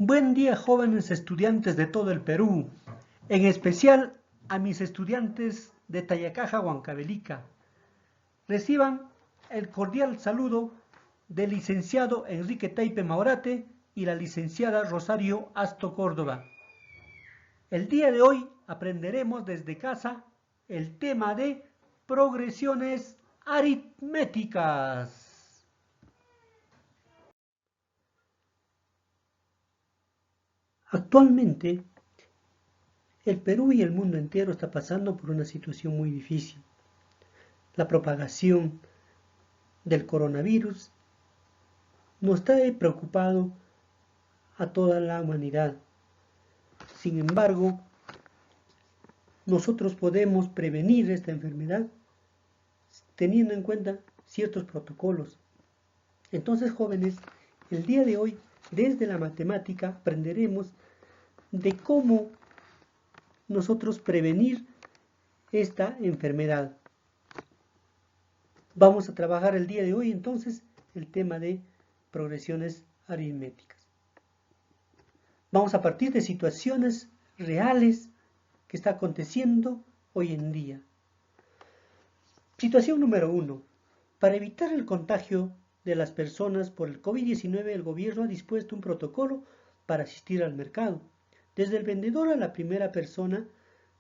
Buen día, jóvenes estudiantes de todo el Perú, en especial a mis estudiantes de Tayacaja, Huancavelica. Reciban el cordial saludo del licenciado Enrique Taipe Maurate y la licenciada Rosario Asto Córdoba. El día de hoy aprenderemos desde casa el tema de progresiones aritméticas. Actualmente, el Perú y el mundo entero está pasando por una situación muy difícil. La propagación del coronavirus nos trae preocupado a toda la humanidad. Sin embargo, nosotros podemos prevenir esta enfermedad teniendo en cuenta ciertos protocolos. Entonces, jóvenes, el día de hoy, desde la matemática, aprenderemos de cómo nosotros prevenir esta enfermedad. Vamos a trabajar el día de hoy entonces el tema de progresiones aritméticas. Vamos a partir de situaciones reales que está aconteciendo hoy en día. Situación número 1. Para evitar el contagio de las personas por el COVID-19, el gobierno ha dispuesto un protocolo para asistir al mercado. Desde el vendedor a la primera persona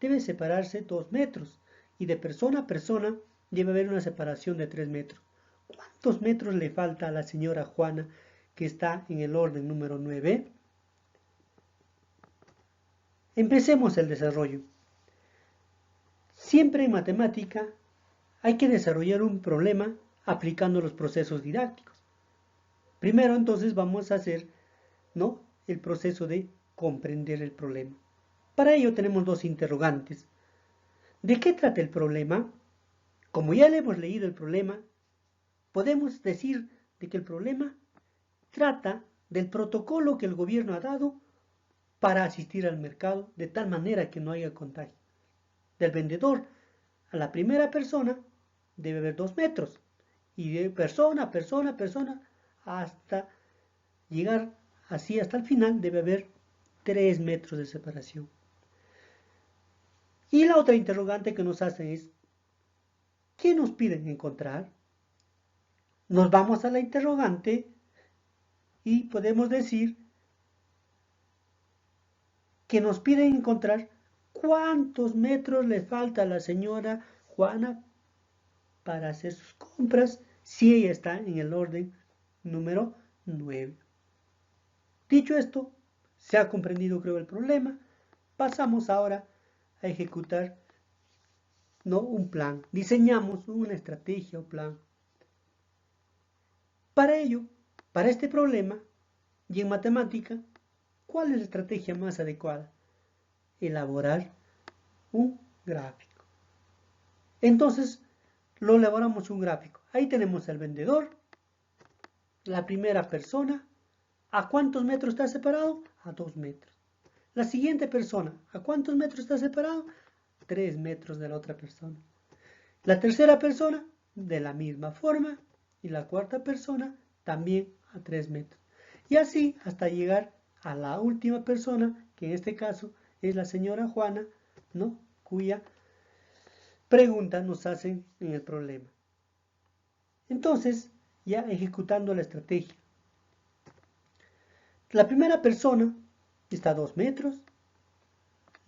debe separarse 2 metros y de persona a persona debe haber una separación de 3 metros. ¿Cuántos metros le falta a la señora Juana que está en el orden número 9? Empecemos el desarrollo. Siempre en matemática hay que desarrollar un problema aplicando los procesos didácticos. Primero entonces vamos a hacer el proceso de comprender el problema. Para ello tenemos dos interrogantes. ¿De qué trata el problema? Como ya le hemos leído el problema, podemos decir de que el problema trata del protocolo que el gobierno ha dado para asistir al mercado de tal manera que no haya contagio. Del vendedor a la primera persona debe haber 2 metros y de persona a persona hasta llegar así hasta el final debe haber 3 metros de separación. Y la otra interrogante que nos hacen es, ¿qué nos piden encontrar? Nos vamos a la interrogante y podemos decir que nos piden encontrar cuántos metros le falta a la señora Juana para hacer sus compras si ella está en el orden número 9. Dicho esto, se ha comprendido creo el problema. Pasamos ahora a ejecutar un plan. Diseñamos una estrategia o plan. Para ello, para este problema y en matemática, ¿cuál es la estrategia más adecuada? Elaborar un gráfico. Entonces, lo elaboramos un gráfico. Ahí tenemos al vendedor, la primera persona. ¿A cuántos metros está separado? A 2 metros. La siguiente persona, ¿a cuántos metros está separado? 3 metros de la otra persona. La tercera persona, de la misma forma. Y la cuarta persona, también a 3 metros. Y así hasta llegar a la última persona, que en este caso es la señora Juana, cuya pregunta nos hacen en el problema. Entonces, ya ejecutando la estrategia. La primera persona está a 2 metros.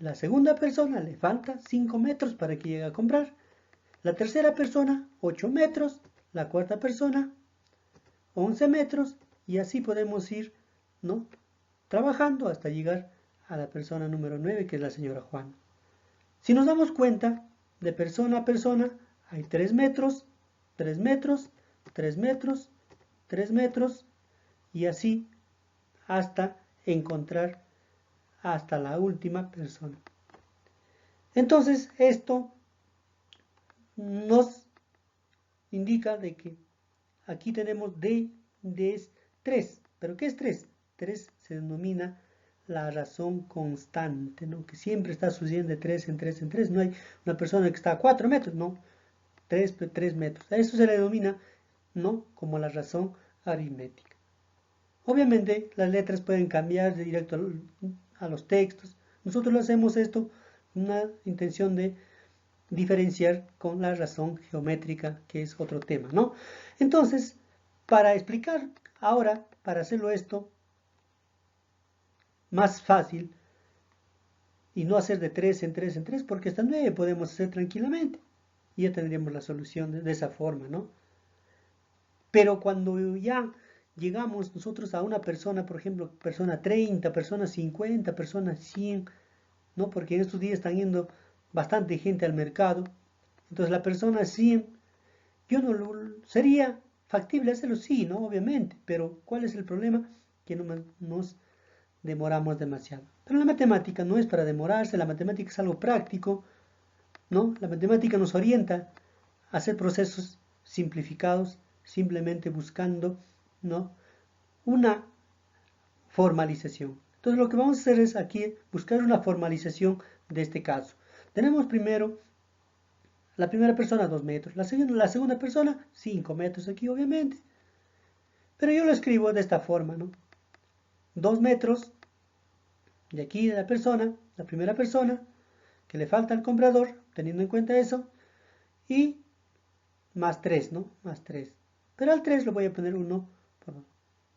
La segunda persona le falta 5 metros para que llegue a comprar. La tercera persona, 8 metros. La cuarta persona, 11 metros. Y así podemos ir, trabajando hasta llegar a la persona número 9, que es la señora Juana. Si nos damos cuenta, de persona a persona hay 3 metros, 3 metros, 3 metros, 3 metros. Y así hasta encontrar hasta la última persona. Entonces esto nos indica de que aquí tenemos D es 3. ¿Pero qué es 3? 3 se denomina la razón constante, que siempre está sucediendo de 3 en 3 en 3. No hay una persona que está a 4 metros, no. 3 metros. A eso se le denomina como la razón aritmética. Obviamente las letras pueden cambiar de directo a los textos. Nosotros lo hacemos esto con una intención de diferenciar con la razón geométrica, que es otro tema, ¿no? Entonces, para explicar ahora, para hacerlo esto más fácil y no hacer de 3 en 3 en 3, porque hasta 9 podemos hacer tranquilamente y ya tendríamos la solución de esa forma, ¿no? Pero cuando ya llegamos nosotros a una persona, por ejemplo, persona 30, persona 50, persona 100, ¿no? Porque en estos días están yendo bastante gente al mercado. Entonces la persona 100, yo no sería factible hacerlo, sí, ¿no? Obviamente, pero ¿cuál es el problema? Que nos demoramos demasiado. Pero la matemática no es para demorarse, la matemática es algo práctico, ¿no? La matemática nos orienta a hacer procesos simplificados, simplemente buscando, ¿no? Una formalización. Entonces lo que vamos a hacer es aquí buscar una formalización de este caso. Tenemos primero la primera persona 2 metros, la segunda persona 5 metros aquí obviamente. Pero yo lo escribo de esta forma, ¿no? 2 metros de aquí de la primera persona, que le falta al comprador, teniendo en cuenta eso, y más 3, ¿no? Más 3. Pero al 3 lo voy a poner 1 por 2.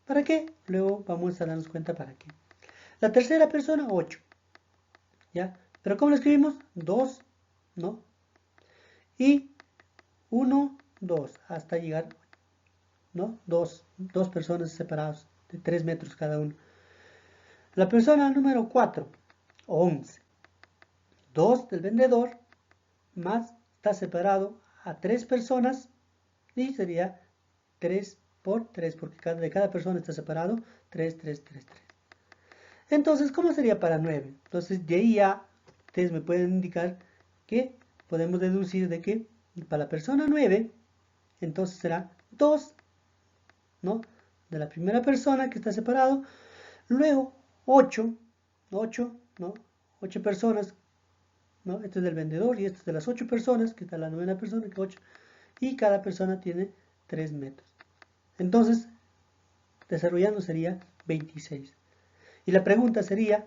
¿Para qué? Luego vamos a darnos cuenta para qué. La tercera persona, 8. ¿Ya? Pero ¿cómo lo escribimos? 2, ¿no? Y 1, 2, hasta llegar, ¿no? Dos personas separadas de 3 metros cada uno. La persona número 4, 11. 2 del vendedor, más está separado a 3 personas y sería 3 por 3, porque de cada persona está separado 3, 3, 3, 3. Entonces, ¿cómo sería para 9? Entonces, de ahí ya ustedes me pueden indicar que podemos deducir de que para la persona 9, entonces será 2, ¿no? De la primera persona que está separado, luego 8, ¿no? 8 personas, ¿no? Este es del vendedor y este es de las 8 personas, que está la novena persona, que 8, y cada persona tiene 3 metros. Entonces, desarrollando sería 26. Y la pregunta sería,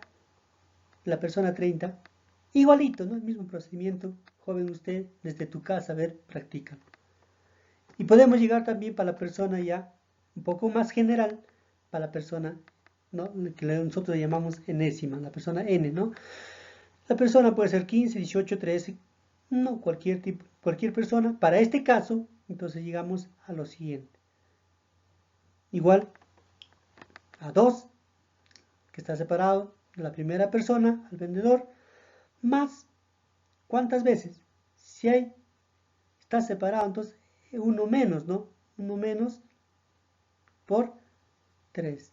la persona 30, igualito, ¿no? El mismo procedimiento, joven usted, desde tu casa, a ver, practica. Y podemos llegar también para la persona ya un poco más general, para la persona, ¿no? Que nosotros le llamamos enésima, la persona n, ¿no? La persona puede ser 15, 18, 13, no, cualquier persona. Para este caso, entonces llegamos a lo siguiente. Igual a 2, que está separado de la primera persona, al vendedor, más, ¿cuántas veces? Si está separado, entonces 1 menos, ¿no? 1 menos por 3.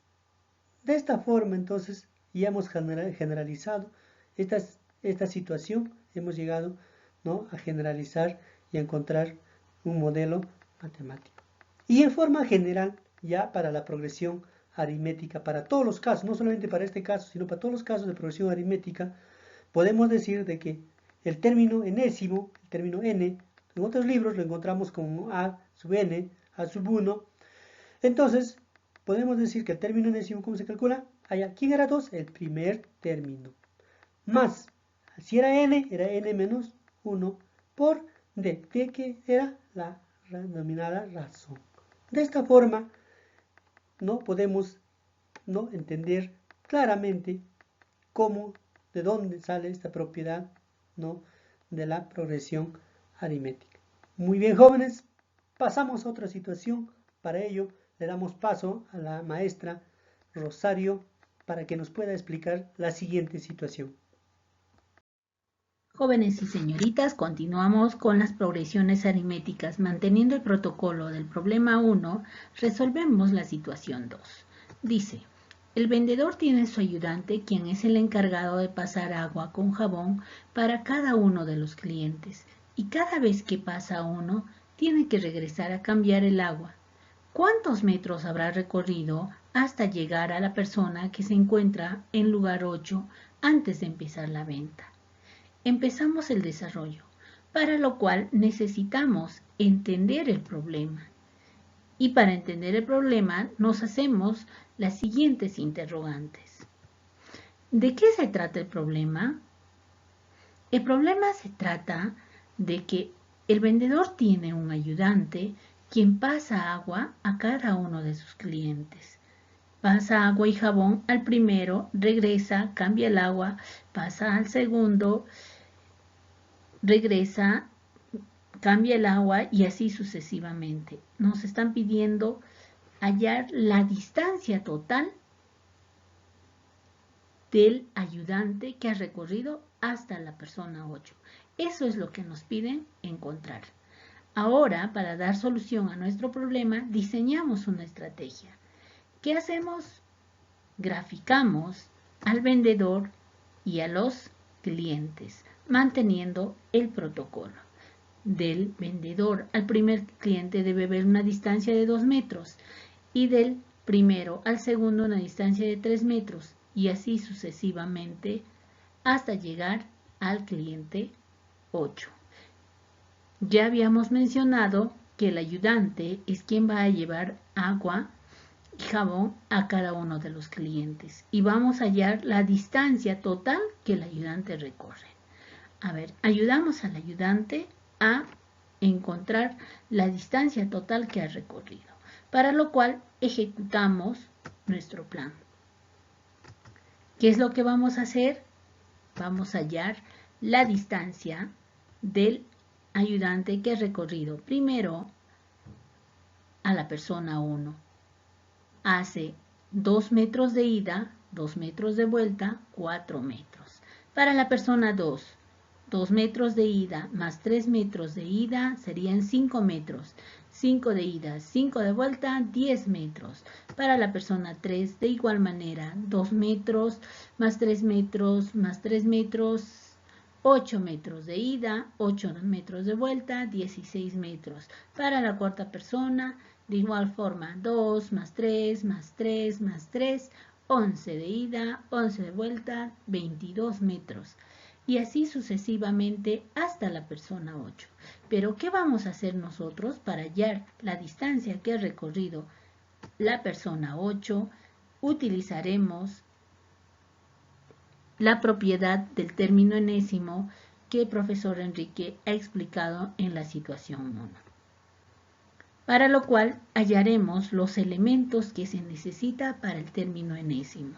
De esta forma, entonces, ya hemos generalizado esta situación, hemos llegado, ¿no? A generalizar y a encontrar un modelo matemático. Y en forma general, ya para la progresión aritmética, para todos los casos, no solamente para este caso, sino para todos los casos de progresión aritmética, podemos decir de que el término enésimo, el término n, en otros libros lo encontramos como a sub n, a sub 1. Entonces, podemos decir que el término enésimo, ¿cómo se calcula? Allá, ¿quién era 2? El primer término. Más, si era n menos 1 por d, que era la denominada razón. De esta forma, ¿no? Podemos, ¿no? Entender claramente cómo, de dónde sale esta propiedad, ¿no? De la progresión aritmética. Muy bien, jóvenes, pasamos a otra situación. Para ello, le damos paso a la maestra Rosario para que nos pueda explicar la siguiente situación. Jóvenes y señoritas, continuamos con las progresiones aritméticas. Manteniendo el protocolo del problema 1, resolvemos la situación 2. Dice, el vendedor tiene su ayudante, quien es el encargado de pasar agua con jabón para cada uno de los clientes, y cada vez que pasa uno, tiene que regresar a cambiar el agua. ¿Cuántos metros habrá recorrido hasta llegar a la persona que se encuentra en lugar 8 antes de empezar la venta? Empezamos el desarrollo, para lo cual necesitamos entender el problema. Y para entender el problema nos hacemos las siguientes interrogantes. ¿De qué se trata el problema? El problema se trata de que el vendedor tiene un ayudante quien pasa agua a cada uno de sus clientes. Pasa agua y jabón al primero, regresa, cambia el agua, pasa al segundo, regresa, cambia el agua y así sucesivamente. Nos están pidiendo hallar la distancia total del ayudante que ha recorrido hasta la persona 8. Eso es lo que nos piden encontrar. Ahora, para dar solución a nuestro problema, diseñamos una estrategia. ¿Qué hacemos? Graficamos al vendedor y a los clientes, manteniendo el protocolo. Del vendedor al primer cliente debe haber una distancia de 2 metros y del primero al segundo una distancia de 3 metros y así sucesivamente hasta llegar al cliente 8. Ya habíamos mencionado que el ayudante es quien va a llevar agua y jabón a cada uno de los clientes y vamos a hallar la distancia total que el ayudante recorre. A ver, ayudamos al ayudante a encontrar la distancia total que ha recorrido, para lo cual ejecutamos nuestro plan. ¿Qué es lo que vamos a hacer? Vamos a hallar la distancia del ayudante que ha recorrido primero a la persona 1. Hace 2 metros de ida, 2 metros de vuelta, 4 metros. Para la persona 2, 2 metros de ida más 3 metros de ida serían 5 metros. 5 de ida, 5 de vuelta, 10 metros. Para la persona 3, de igual manera, 2 metros más 3 metros más 3 metros, 8 metros de ida, 8 metros de vuelta, 16 metros. Para la cuarta persona, de igual forma, 2 más 3 más 3 más 3, 11 de ida, 11 de vuelta, 22 metros. Y así sucesivamente hasta la persona 8. Pero, ¿qué vamos a hacer nosotros para hallar la distancia que ha recorrido la persona 8? Utilizaremos la propiedad del término enésimo que el profesor Enrique ha explicado en la situación 1. Para lo cual hallaremos los elementos que se necesita para el término enésimo.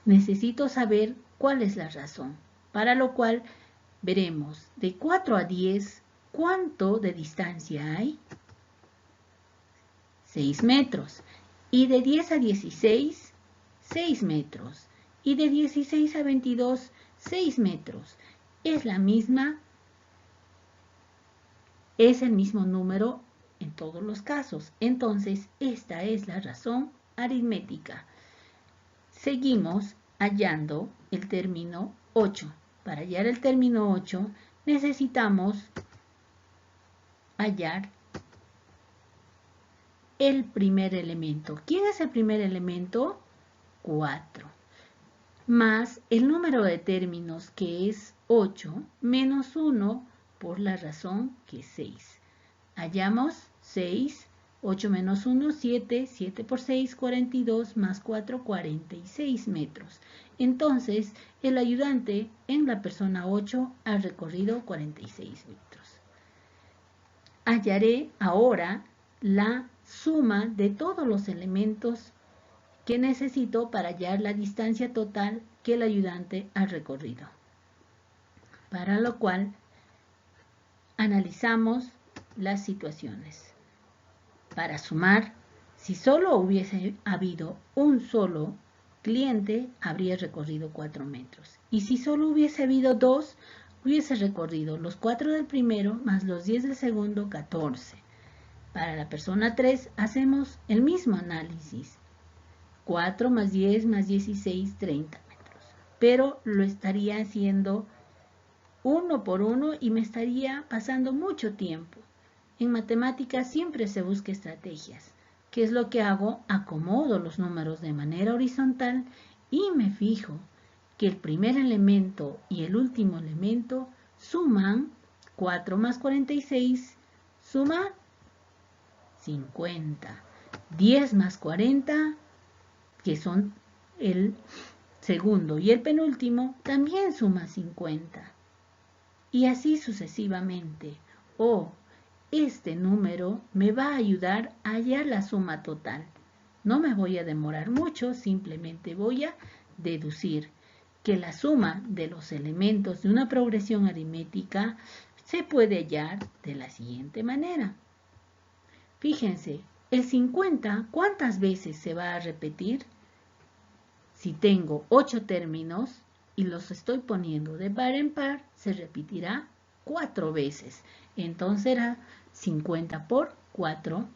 Necesito saber cuál es la razón, para lo cual veremos de 4 a 10 cuánto de distancia hay. 6 metros. Y de 10 a 16, 6 metros. Y de 16 a 22, 6 metros. Es el mismo número en todos los casos. Entonces, esta es la razón aritmética. Seguimos hallando el término 8. Para hallar el término 8, necesitamos hallar el primer elemento. ¿Quién es el primer elemento? 4. Más el número de términos, que es 8, menos 1, por la razón que es 6. Hallamos 6, 8 menos 1, 7, 7 por 6, 42, más 4, 46 metros. Entonces, el ayudante en la persona 8 ha recorrido 46 metros. Hallaré ahora la suma de todos los elementos que necesito para hallar la distancia total que el ayudante ha recorrido. Para lo cual, analizamos las situaciones. Para sumar, si solo hubiese habido un solo cliente, habría recorrido 4 metros. Y si solo hubiese habido 2, hubiese recorrido los 4 del primero más los 10 del segundo, 14. Para la persona 3 hacemos el mismo análisis. 4 más 10 más 16, 30 metros. Pero lo estaría haciendo uno por uno y me estaría pasando mucho tiempo. En matemáticas siempre se busca estrategias. ¿Qué es lo que hago? Acomodo los números de manera horizontal y me fijo que el primer elemento y el último elemento suman 4 más 46, suma 50. 10 más 40, que son el segundo y el penúltimo, también suma 50. Y así sucesivamente. Este número me va a ayudar a hallar la suma total. No me voy a demorar mucho, simplemente voy a deducir que la suma de los elementos de una progresión aritmética se puede hallar de la siguiente manera. Fíjense, el 50, ¿cuántas veces se va a repetir? Si tengo 8 términos y los estoy poniendo de par en par, se repetirá 4 veces. Entonces será 50 por 4.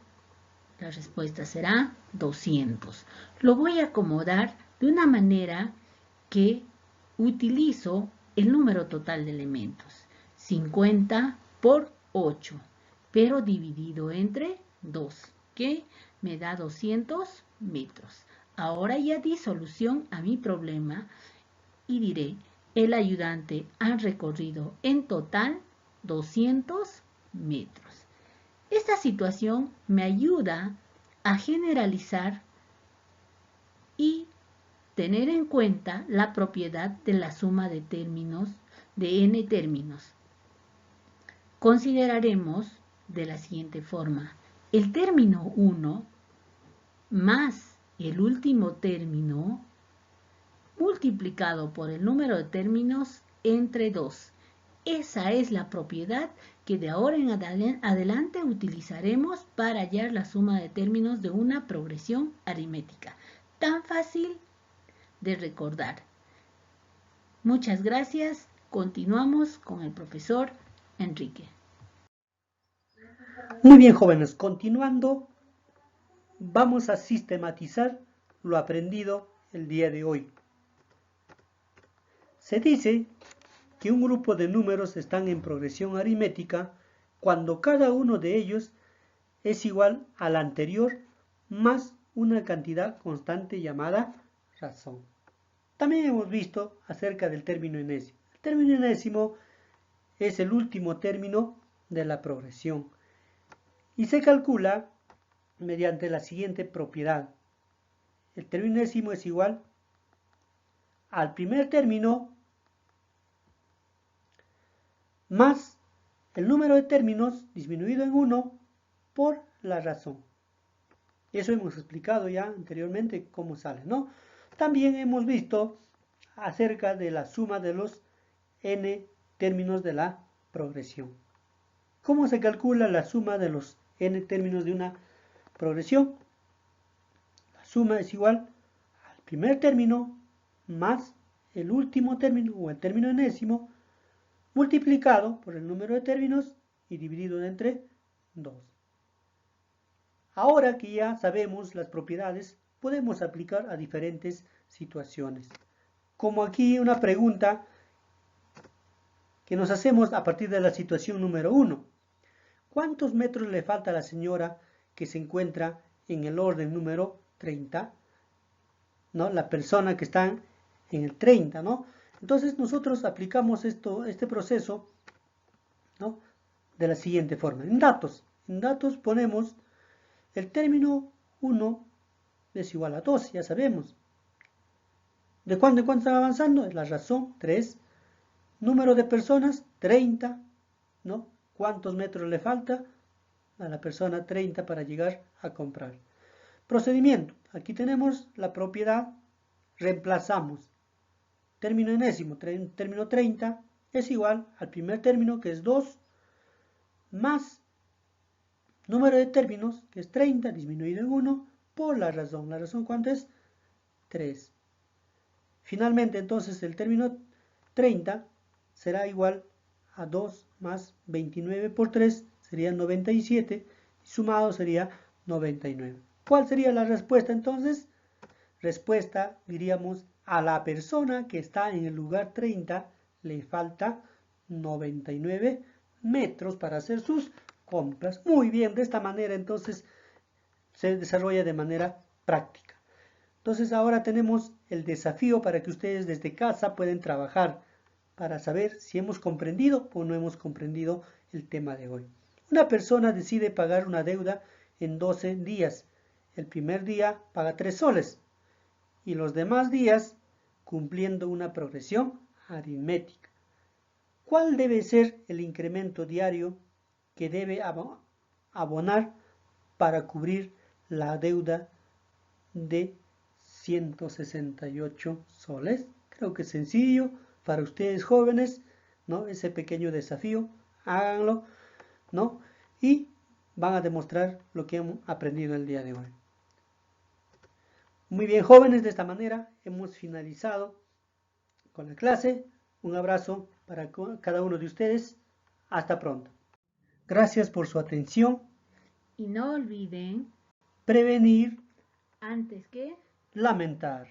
La respuesta será 200. Lo voy a acomodar de una manera que utilizo el número total de elementos. 50 por 8, pero dividido entre 2, que me da 200 metros. Ahora ya di solución a mi problema y diré, el ayudante ha recorrido en total 200 metros. Esta situación me ayuda a generalizar y tener en cuenta la propiedad de la suma de términos de n términos. Consideraremos de la siguiente forma: el término 1 más el último término multiplicado por el número de términos entre 2. Esa es la propiedad que de ahora en adelante utilizaremos para hallar la suma de términos de una progresión aritmética. Tan fácil de recordar. Muchas gracias. Continuamos con el profesor Enrique. Muy bien, jóvenes, continuando, vamos a sistematizar lo aprendido el día de hoy. Se dice que un grupo de números están en progresión aritmética cuando cada uno de ellos es igual al anterior más una cantidad constante llamada razón. También hemos visto acerca del término enésimo. El término enésimo es el último término de la progresión y se calcula mediante la siguiente propiedad. El término enésimo es igual al primer término más el número de términos disminuido en 1 por la razón. Eso hemos explicado ya anteriormente cómo sale, ¿no? También hemos visto acerca de la suma de los n términos de la progresión. ¿Cómo se calcula la suma de los n términos de una progresión? La suma es igual al primer término más el último término o el término enésimo multiplicado por el número de términos y dividido entre 2. Ahora que ya sabemos las propiedades, podemos aplicar a diferentes situaciones. Como aquí una pregunta que nos hacemos a partir de la situación número 1. ¿Cuántos metros le falta a la señora que se encuentra en el orden número 30? ¿No? La persona que está en el 30, ¿no? Entonces nosotros aplicamos este proceso, ¿no?, de la siguiente forma. En datos ponemos el término 1 es igual a 2, ya sabemos. ¿De cuándo en cuándo está avanzando? Es la razón, 3. Número de personas, 30, ¿no? ¿Cuántos metros le falta a la persona? 30 para llegar a comprar. Procedimiento. Aquí tenemos la propiedad, reemplazamos. Término enésimo, término 30, es igual al primer término, que es 2, más número de términos, que es 30, disminuido en 1, por la razón. ¿La razón cuánto es? 3. Finalmente, entonces, el término 30 será igual a 2 más 29 por 3, sería 97, y sumado sería 99. ¿Cuál sería la respuesta entonces? Respuesta, diríamos, a la persona que está en el lugar 30 le falta 99 metros para hacer sus compras. Muy bien, de esta manera entonces se desarrolla de manera práctica. Entonces ahora tenemos el desafío para que ustedes desde casa pueden trabajar para saber si hemos comprendido o no hemos comprendido el tema de hoy. Una persona decide pagar una deuda en 12 días. El primer día paga 3 soles y los demás días cumpliendo una progresión aritmética. ¿Cuál debe ser el incremento diario que debe abonar para cubrir la deuda de 168 soles? Creo que es sencillo para ustedes jóvenes, ¿no? Ese pequeño desafío, háganlo, ¿no? Y van a demostrar lo que hemos aprendido el día de hoy. Muy bien, jóvenes, de esta manera hemos finalizado con la clase. Un abrazo para cada uno de ustedes. Hasta pronto. Gracias por su atención. Y no olviden Prevenir antes que lamentar.